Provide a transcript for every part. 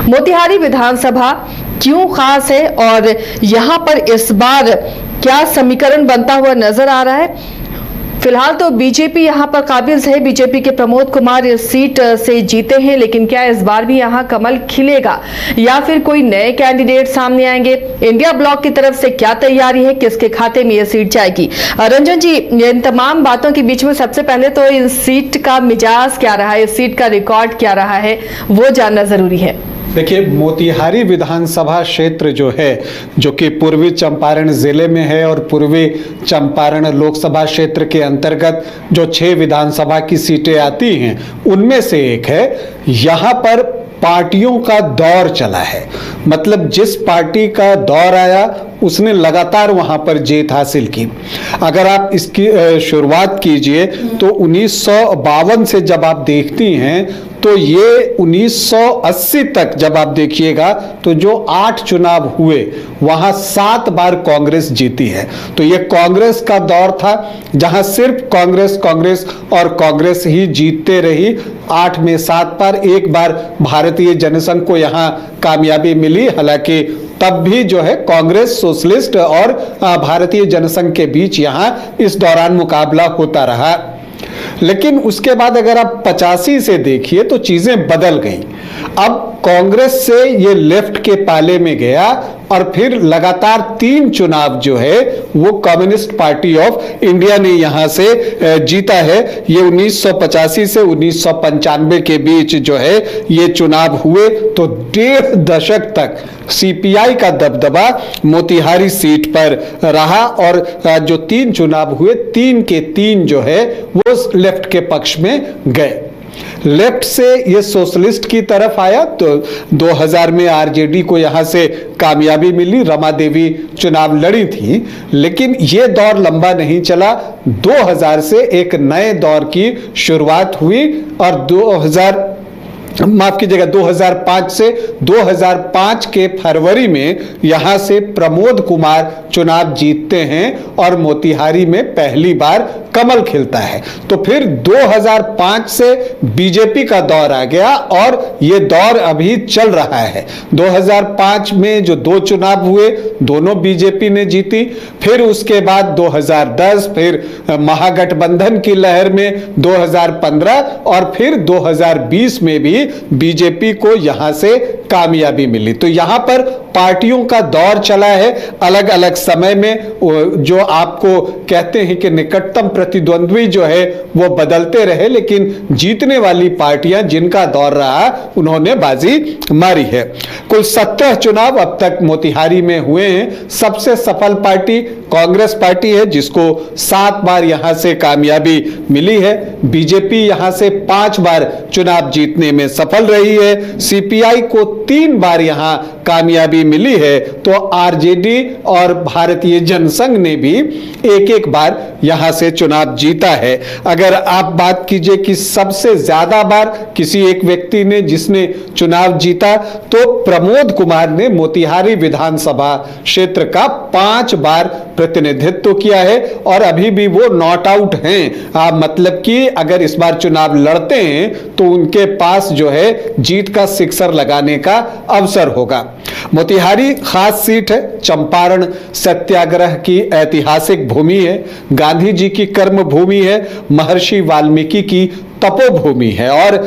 मोतिहारी विधानसभा क्यों खास है और यहाँ पर इस बार क्या समीकरण बनता हुआ नजर आ रहा है? फिलहाल तो बीजेपी यहाँ पर काबिज है। बीजेपी के प्रमोद कुमार इस सीट से जीते हैं, लेकिन क्या इस बार भी यहाँ कमल खिलेगा या फिर कोई नए कैंडिडेट सामने आएंगे? इंडिया ब्लॉक की तरफ से क्या तैयारी है, किसके खाते में ये सीट जाएगी? रंजन जी, इन तमाम बातों के बीच में सबसे पहले तो इस सीट का मिजाज क्या रहा है, इस सीट का रिकॉर्ड क्या रहा है, वो जानना जरूरी है। देखिए, मोतिहारी विधानसभा क्षेत्र जो है, जो कि पूर्वी चंपारण जिले में है और पूर्वी चंपारण लोकसभा क्षेत्र के अंतर्गत जो 6 विधानसभा की सीटें आती हैं उनमें से एक है। यहाँ पर पार्टियों का दौर चला है, मतलब जिस पार्टी का दौर आया उसने लगातार वहां पर जीत हासिल की। अगर आप इसकी शुरुआत कीजिए तो 1952 से जब आप देखती हैं तो ये 1980 तक जब आप देखिएगा तो जो 8 चुनाव हुए वहां 7 बार कांग्रेस जीती है। तो ये कांग्रेस का दौर था जहां सिर्फ कांग्रेस और कांग्रेस ही जीतते रही। 8 में 7 बार, एक बार भारतीय जनसंघ को यहां कामयाबी मिली। हालांकि तब भी जो है कांग्रेस, सोशलिस्ट और भारतीय जनसंघ के बीच यहां इस दौरान मुकाबला होता रहा। लेकिन उसके बाद अगर आप 85 से देखिए तो चीजें बदल गई। अब कांग्रेस से ये लेफ्ट के पाले में गया और फिर लगातार 3 चुनाव जो है वो कम्युनिस्ट पार्टी ऑफ इंडिया ने यहां से जीता है। ये 1985 से 1995 के बीच जो है ये चुनाव हुए, तो 1.5 दशक तक सीपीआई का दबदबा मोतिहारी सीट पर रहा और जो 3 चुनाव हुए 3 के 3 जो है वो लेफ्ट के पक्ष में गए। लेफ्ट से ये सोशलिस्ट की तरफ आया तो 2000 में आरजेडी को यहां से कामयाबी मिली, रमा देवी चुनाव लड़ी थी। लेकिन ये दौर लंबा नहीं चला। 2000 से एक नए दौर की शुरुआत हुई और 2005 से 2005 के फरवरी में यहां से प्रमोद कुमार चुनाव जीतते हैं और मोतिहारी में पहली बार कमल खिलता है। तो फिर 2005 से बीजेपी का दौर आ गया और ये दौर अभी चल रहा है। 2005 में जो 2 चुनाव हुए दोनों बीजेपी ने जीती। फिर उसके बाद 2010 फिर महागठबंधन की लहर में 2015 और फिर 2020 में भी बीजेपी को यहां से कामयाबी मिली। तो यहां पर पार्टियों का दौर चला है। अलग अलग समय में जो आपको कहते हैं कि निकटतम प्रतिद्वंद्वी जो है वो बदलते रहे, लेकिन जीतने वाली पार्टियां जिनका दौर रहा उन्होंने बाजी मारी है। कुल 17 चुनाव अब तक मोतिहारी में हुए हैं। सबसे सफल पार्टी कांग्रेस पार्टी है जिसको 7 बार यहां से कामयाबी मिली है। बीजेपी यहां से 5 बार चुनाव जीतने में सफल रही है। सीपीआई को 3 बार यहां कामयाबी मिली है। तो आरजेडी और भारतीय जनसंघ ने भी एक बार यहां से चुनाव जीता है। अगर आप बात कीजिए कि सबसे ज्यादा बार किसी एक व्यक्ति ने जिसने चुनाव जीता तो प्रमोद कुमार ने मोतिहारी विधानसभा क्षेत्र का 5 बार प्रतिनिधित्व किया है और अभी भी वो नॉट आउट हैं। मतलब कि अगर इस बार चुनाव लड़ते हैं तो उनके पास जो है जीत का सिक्सर लगाने का अवसर होगा। मोतिहारी खास सीट है। चंपारण सत्याग्रह की ऐतिहासिक भूमि है, गांधी जी की कर्म भूमि है, महर्षि वाल्मीकि की तपोभूमि है। और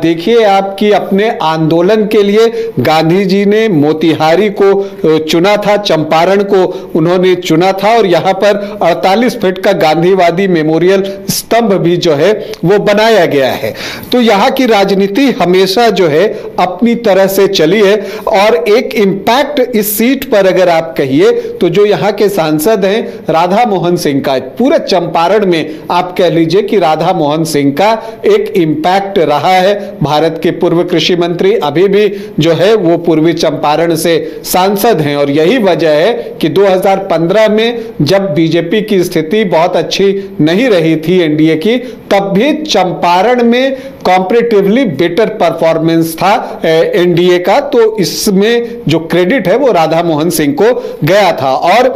देखिए आपकी अपने आंदोलन के लिए गांधी जी ने मोतिहारी को चुना था, चंपारण को उन्होंने चुना था और यहां पर 48 फीट का गांधीवादी मेमोरियल स्तंभ भी जो है वो बनाया गया है। तो यहां की राजनीति हमेशा जो है अपनी तरह से चली है और एक इंपैक्ट इस सीट पर अगर आप कहिए तो जो यहां के सांसद हैं राधा मोहन सिंह का, पूरे चंपारण में आप कह लीजिए कि राधा मोहन सिंह का एक इंपैक्ट रहा है। भारत के पूर्व कृषि मंत्री अभी भी जो है वो पूर्वी चंपारण से सांसद हैं और यही वजह है कि 2015 में जब बीजेपी की स्थिति बहुत अच्छी नहीं रही थी एनडीए की, तब भी चंपारण में कॉम्परेटिवली बेटर परफॉर्मेंस था एनडीए का, तो इसमें जो क्रेडिट है वो राधा मोहन सिंह को गया था। और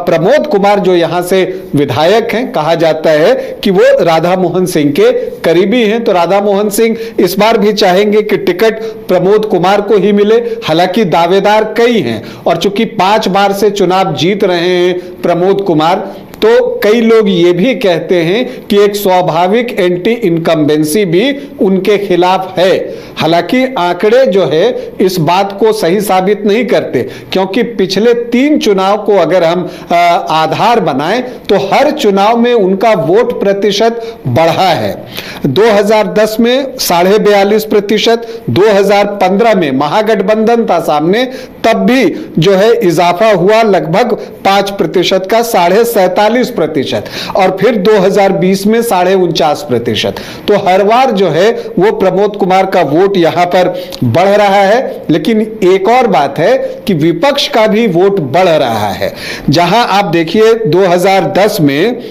प्रमोद कुमार जो यहां से विधायक हैं, कहा जाता है कि वो राधा मोहन सिंह के करीबी हैं, तो राधा मोहन सिंह इस बार भी चाहेंगे कि टिकट प्रमोद कुमार को ही मिले। हालांकि दावेदार कई हैं और चूंकि 5 बार से चुनाव जीत रहे हैं प्रमोद कुमार, तो कई लोग ये भी कहते हैं कि एक स्वाभाविक एंटी इनकम्बेंसी भी उनके खिलाफ है। हालांकि आंकड़े जो है इस बात को सही साबित नहीं करते, क्योंकि पिछले 3 चुनाव को अगर हम आधार बनाएं तो हर चुनाव में उनका वोट प्रतिशत बढ़ा है। 2010 में 42.5%, 2015 में महागठबंधन था सामने, तब भी जो है इजाफा हुआ लगभग 5% का, 47.5%, और फिर 2020 में 49.5%। तो हर बार जो है वो प्रमोद कुमार का वोट यहां पर बढ़ रहा है। लेकिन एक और बात है कि विपक्ष का भी वोट बढ़ रहा है। जहां आप देखिए 2010 में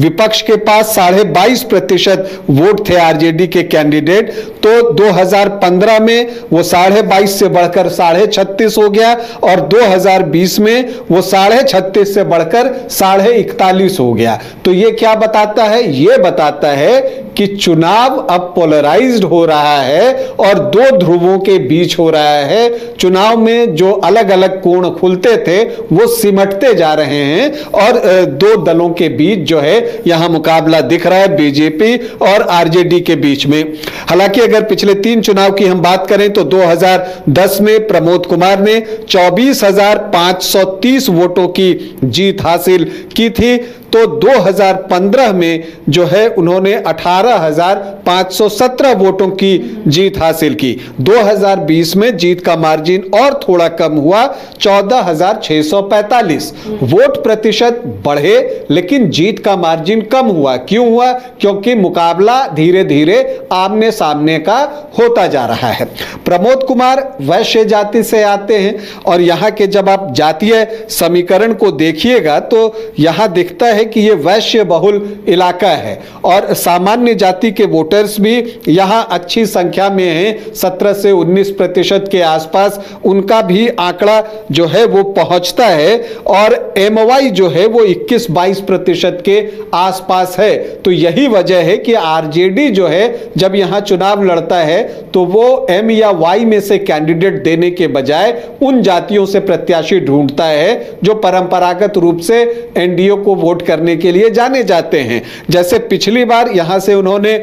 विपक्ष के पास 22.5% वोट थे आरजेडी के कैंडिडेट, तो 2015 में वो 22.5 से बढ़कर 36.5 हो गया, और 2020 में वो 36.5 से बढ़कर 41.5 हो गया। तो ये क्या बताता है? ये बताता है कि चुनाव अब पोलराइज्ड हो रहा है और 2 ध्रुवों के बीच हो रहा है। चुनाव में जो अलग अलग कोण खुलते थे वो सिमटते जा रहे हैं और 2 दलों के बीच जो है यहां मुकाबला दिख रहा है, बीजेपी और आरजेडी के बीच में। हालांकि अगर पिछले 3 चुनाव की हम बात करें तो 2010 में प्रमोद कुमार ने 24,530 वोटों की जीत हासिल की थी, तो 2015 में जो है उन्होंने 18,517 वोटों की जीत हासिल की। 2020 में जीत का मार्जिन और थोड़ा कम हुआ, 14,645 वोट प्रतिशत बढ़े, लेकिन जीत का मार्जिन कम हुआ। क्यों हुआ? क्योंकि मुकाबला धीरे धीरे आमने सामने का होता जा रहा है। प्रमोद कुमार वैश्य जाति से आते हैं और यहां के जब आप जातीय समीकरण को देखिएगा तो यहां दिखता है कि यह वैश्य बहुल इलाका है और सामान्य जाति के वोटर्स भी यहां अच्छी संख्या में हैं। 17 से 19% के आसपास उनका भी आंकड़ा जो है वो पहुंचता है, और एमवाई जो है वो 21-22% के आसपास है। तो यही वजह है कि आरजेडी जो है जब यहां चुनाव लड़ता है तो वो एम या वाई में से कैंडिडेट देने के बजाय उन जातियों से प्रत्याशी ढूंढता है जो परंपरागत रूप से एनडीए को वोट करने के लिए जाने जाते हैं। जैसे पिछली बार यहां से उन्होंने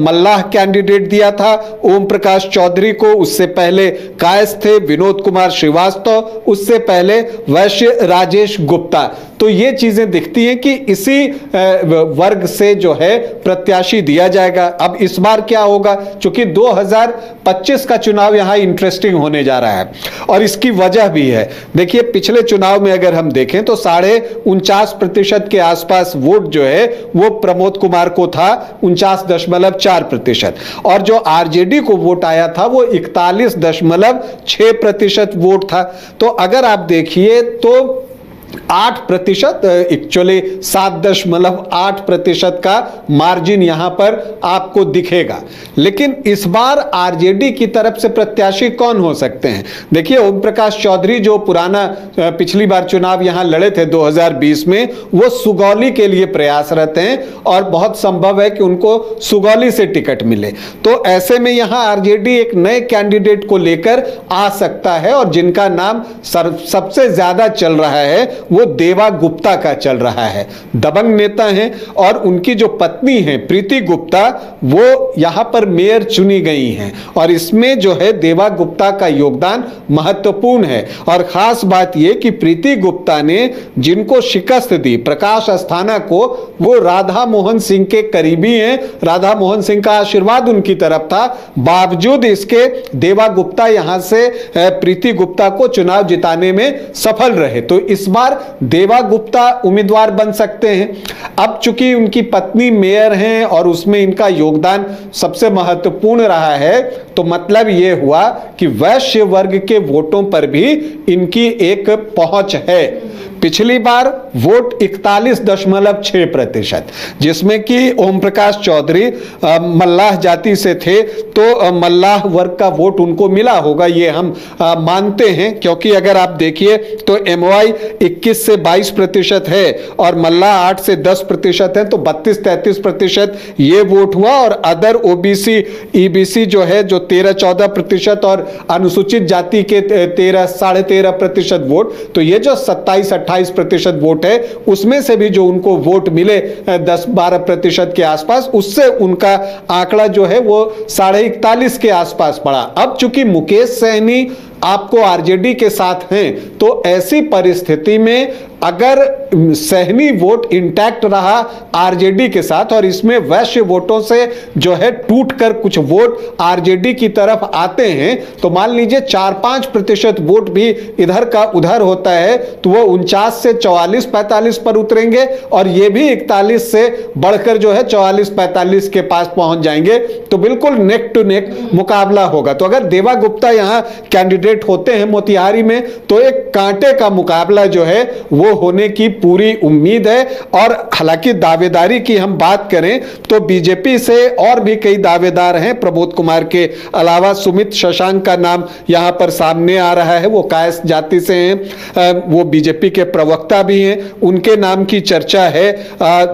मल्लाह कैंडिडेट दिया था, ओम प्रकाश चौधरी को, उससे पहले कायस थे विनोद कुमार श्रीवास्तव, उससे पहले वैश्य राजेश गुप्ता। तो ये चीजें दिखती हैं कि इसी वर्ग से जो है प्रत्याशी दिया जाएगा। अब इस बार क्या होगा, क्योंकि 2025 का चुनाव यहां इंटरेस्टिंग होने जा रहा है और इसकी वजह भी है। देखिए पिछले चुनाव में अगर हम देखें तो 49.5% के आसपास वोट जो है वो प्रमोद कुमार को था, 49.4%, और जो आरजेडी को वोट आया था वो 41.6% वोट था। तो अगर आप देखिए तो 8%, एक्चुअली 7.8% का मार्जिन यहां पर आपको दिखेगा। लेकिन इस बार आरजेडी की तरफ से प्रत्याशी कौन हो सकते हैं? देखिए ओम प्रकाश चौधरी जो पुराना पिछली बार चुनाव यहां लड़े थे 2020 में, वो सुगौली के लिए प्रयासरत हैं और बहुत संभव है कि उनको सुगौली से टिकट मिले। तो ऐसे में यहां आरजेडी एक नए कैंडिडेट को लेकर आ सकता है, और जिनका नाम सबसे ज्यादा चल रहा है वो देवा गुप्ता का चल रहा है। दबंग नेता हैं और उनकी जो पत्नी है प्रीति गुप्ता, वो यहां पर मेयर चुनी गई हैं, और इसमें जो है देवा गुप्ता का योगदान महत्वपूर्ण है। और खास बात यह कि प्रीति गुप्ता ने जिनको शिकस्त दी, प्रकाश अस्थाना को, वो राधा मोहन सिंह के करीबी हैं, राधा मोहन सिंह का आशीर्वाद उनकी तरफ था। बावजूद इसके देवा गुप्ता यहां से प्रीति गुप्ता को चुनाव जिताने में सफल रहे। तो इस बार देवा गुप्ता उम्मीदवार बन सकते हैं। अब चूंकि उनकी पत्नी मेयर हैं और उसमें इनका योगदान सबसे महत्वपूर्ण रहा है, तो मतलब यह हुआ कि वैश्य वर्ग के वोटों पर भी इनकी एक पहुंच है। पिछली बार वोट 41.6%, जिसमें कि ओम प्रकाश चौधरी मल्लाह जाति से थे, तो मल्लाह वर्ग का वोट उनको मिला होगा, ये हम मानते हैं। क्योंकि अगर आप देखिए तो एमवाई 21 से 22% है और मल्लाह 8 से 10% है, तो 32-33% ये वोट हुआ। और अदर ओबीसी ईबीसी जो है, जो 13-14% और अनुसूचित जाति के 13-13.5% वोट, तो ये जो 27-28% वोट है, उसमें से भी जो उनको वोट मिले 10-12% के आसपास, उससे उनका आंकड़ा जो है वो 41.5 के आसपास पड़ा। अब चूंकि मुकेश सहनी आपको आरजेडी के साथ हैं, तो ऐसी परिस्थिति में अगर सहनी वोट इंटैक्ट रहा आरजेडी के साथ और इसमें वैश्य वोटों से जो है टूटकर कुछ वोट आरजेडी की तरफ आते हैं, तो मान लीजिए 4-5% वोट भी इधर का उधर होता है, तो वो 49 से 44-45 पर उतरेंगे और ये भी 41 से बढ़कर जो है 44-45 के पास पहुंच जाएंगे। तो बिल्कुल नेक टू नेक मुकाबला होगा। तो अगर देवा गुप्ता यहां कैंडिडेट होते हैं मोतिहारी में, तो एक कांटे का मुकाबला जो है वो होने की पूरी उम्मीद है। और हालांकि दावेदारी की हम बात करें तो बीजेपी से और भी कई दावेदार हैं। प्रमोद कुमार के अलावा सुमित शशांक का नाम यहां पर सामने आ रहा है, वो कायस्थ जाति से हैं, वो बीजेपी के प्रवक्ता भी हैं, उनके नाम की चर्चा है।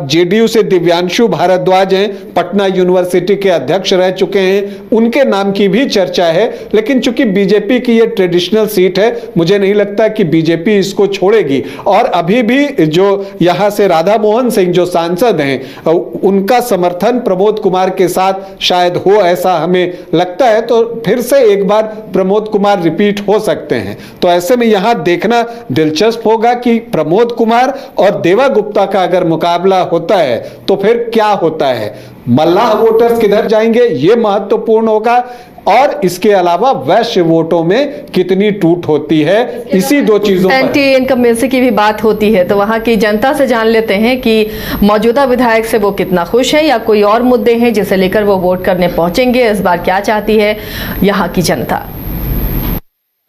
जेडीयू से दिव्यांशु भारद्वाज हैं, पटना यूनिवर्सिटी के अध्यक्ष रह चुके हैं, उनके नाम की भी चर्चा है। लेकिन चूंकि बीजेपी की ये ट्रेडिशनल सीट है, मुझे नहीं लगता कि बीजेपी इसको छोड़ेगी। और अभी भी जो यहां से राधा मोहन सिंह जो सांसद हैं, उनका समर्थन प्रमोद कुमार के साथ शायद हो, ऐसा हमें लगता है। तो फिर से एक बार प्रमोद कुमार रिपीट हो सकते हैं। तो ऐसे में यहां देखना दिलचस्प होगा कि प्रमोद कुमार और देवा गुप्ता का अगर मुकाबला होता है तो फिर क्या होता है, मल्लाह वोटर्स किधर जाएंगे, यह महत्वपूर्ण होगा। और इसके अलावा वैश्य वोटों में कितनी टूट होती है, इसी दो चीजों पर एंटी इनकम्बेंसी की भी बात होती है। तो वहां की जनता से जान लेते हैं कि मौजूदा विधायक से वो कितना खुश है या कोई और मुद्दे हैं जिसे लेकर वो वोट करने पहुंचेंगे। इस बार क्या चाहती है यहाँ की जनता।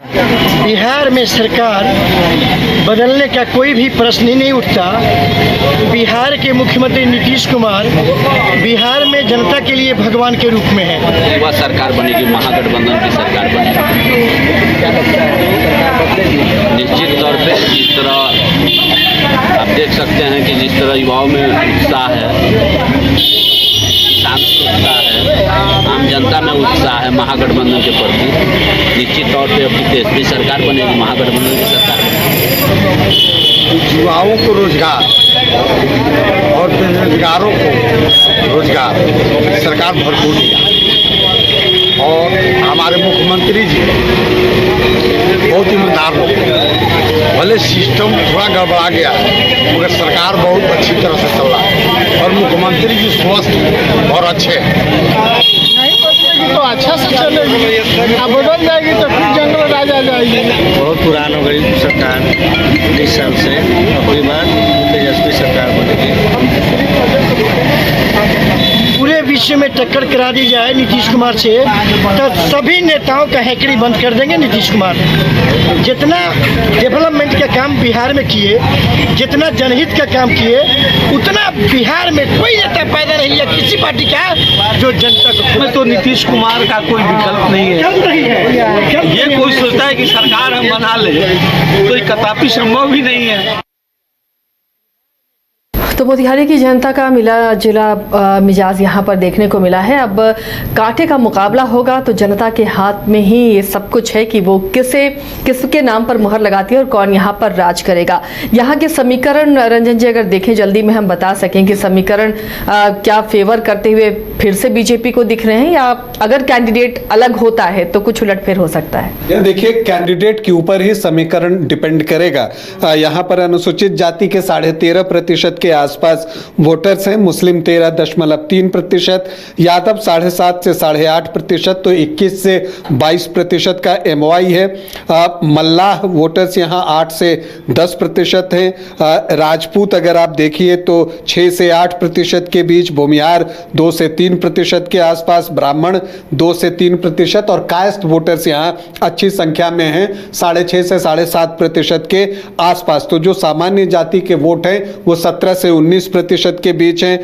बिहार में सरकार बदलने का कोई भी प्रश्न ही नहीं उठता। बिहार के मुख्यमंत्री नीतीश कुमार बिहार में जनता के लिए भगवान के रूप में है। युवा सरकार बनेगी, महागठबंधन की सरकार बनेगी। निश्चित तौर पे जिस तरह आप देख सकते हैं कि जिस तरह युवाओं में उत्साह है, किसान में उत्साह है, आम जनता में उत्साह है महागठबंधन के प्रति, निश्चित तौर पे अब तेजस्वी सरकार बनेगी, महागठबंधन की सरकार बनेगी। युवाओं को रोजगार और बेरोजगारों को रोजगार सरकार भरपूर दिया। और हमारे मुख्यमंत्री जी बहुत ईमानदार लोग हैं। भले सिस्टम थोड़ा गड़बड़ा गया है मगर सरकार बहुत अच्छी तरह से चल रहा है और मुख्यमंत्री जी स्वस्थ और अच्छे हैं। तो अच्छा से चलेगी, अब बदल जाएगी तो फिर जनरल राज आ जाएगी। बहुत पुरान हो गई सरकार 20 साल से, अगली बार तेजस्वी सरकार बनेगी। पूरे विश्व में टक्कर करा दी जाए नीतीश कुमार से तो सभी नेताओं का हैकड़ी बंद कर देंगे नीतीश कुमार। जितना डेवलपमेंट का काम बिहार में किए, जितना जनहित का काम किए, उतना बिहार में कोई नेता पैदा नहीं है किसी पार्टी का जो जनता को। तो नीतीश कुमार का कोई विकल्प नहीं है। चल रही है ये कोई सोचता है कि सरकार हम बना ले, तो ये कदापि संभव भी नहीं है। तो मोतिहारी की जनता का मिला जुला मिजाज यहाँ पर देखने को मिला है। अब कांटे का मुकाबला होगा तो जनता के हाथ में ही ये सब कुछ है कि वो किसके नाम पर मुहर लगाती है और कौन यहाँ पर राज करेगा। यहाँ के समीकरण रंजन जी अगर देखें जल्दी में हम बता सकें कि समीकरण क्या फेवर करते हुए फिर से बीजेपी को दिख रहे हैं या अगर कैंडिडेट अलग होता है तो कुछ उलटफेर हो सकता है। देखिए कैंडिडेट के ऊपर ही समीकरण डिपेंड करेगा। यहाँ पर अनुसूचित जाति के 13.5% के आसपास वोटर्स हैं। मुस्लिम 13.3%, यादव 7.5 से 8.5%, तो 21 से 22% का MOI है। मल्लाह वोटर्स यहाँ 8 से 10% हैं। राजपूत अगर आप देखिए तो 6 से 8% के बीच, भूमिहार 2 से 3% के आसपास, ब्राह्मण 2 से 3% और कास्ट वोटर्स यहाँ अच्छी संख्या में हैं 6.5 से 7.5% के आसपास। तो जो सामान्य जाति के वोट हैं वो 17 से 19% के बीच हैं।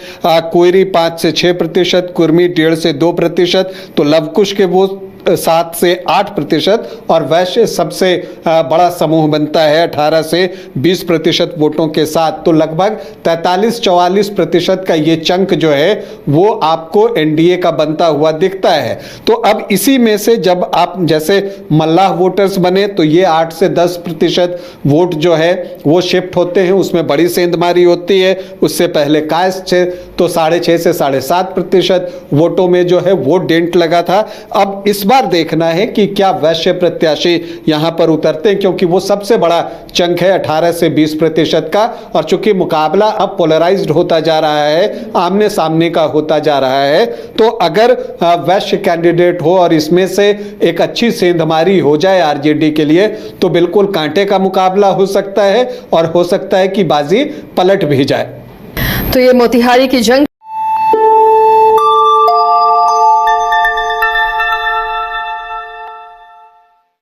कोयरी 5 से 6%, कुर्मी 1.5 से 2%, तो लवकुश के वोट 7 से 8% और वैश्य सबसे बड़ा समूह बनता है 18 से 20% वोटों के साथ। तो लगभग 43-44% का ये चंक जो है वो आपको एनडीए का बनता हुआ दिखता है। तो अब इसी में से जब आप जैसे मल्लाह वोटर्स बने तो ये 8 से 10% वोट जो है वो शिफ्ट होते हैं, उसमें बड़ी सेंधमारी होती है। उससे पहले कास्ट से तो 6.5 से 7.5% वोटों में जो है वो डेंट लगा था। अब इस बार देखना है कि क्या वैश्य प्रत्याशी यहां पर उतरते हैं, क्योंकि वो सबसे बड़ा चंक है 18 से 20% का। और चूंकि मुकाबला अब पोलराइज्ड होता जा रहा है, आमने सामने का होता जा रहा है, तो अगर वैश्य कैंडिडेट हो और इसमें से एक अच्छी सेंधमारी हो जाए आरजेडी के लिए, तो बिल्कुल कांटे का मुकाबला हो सकता है और हो सकता है कि बाजी पलट भी जाए। तो ये मोतिहारी की जंग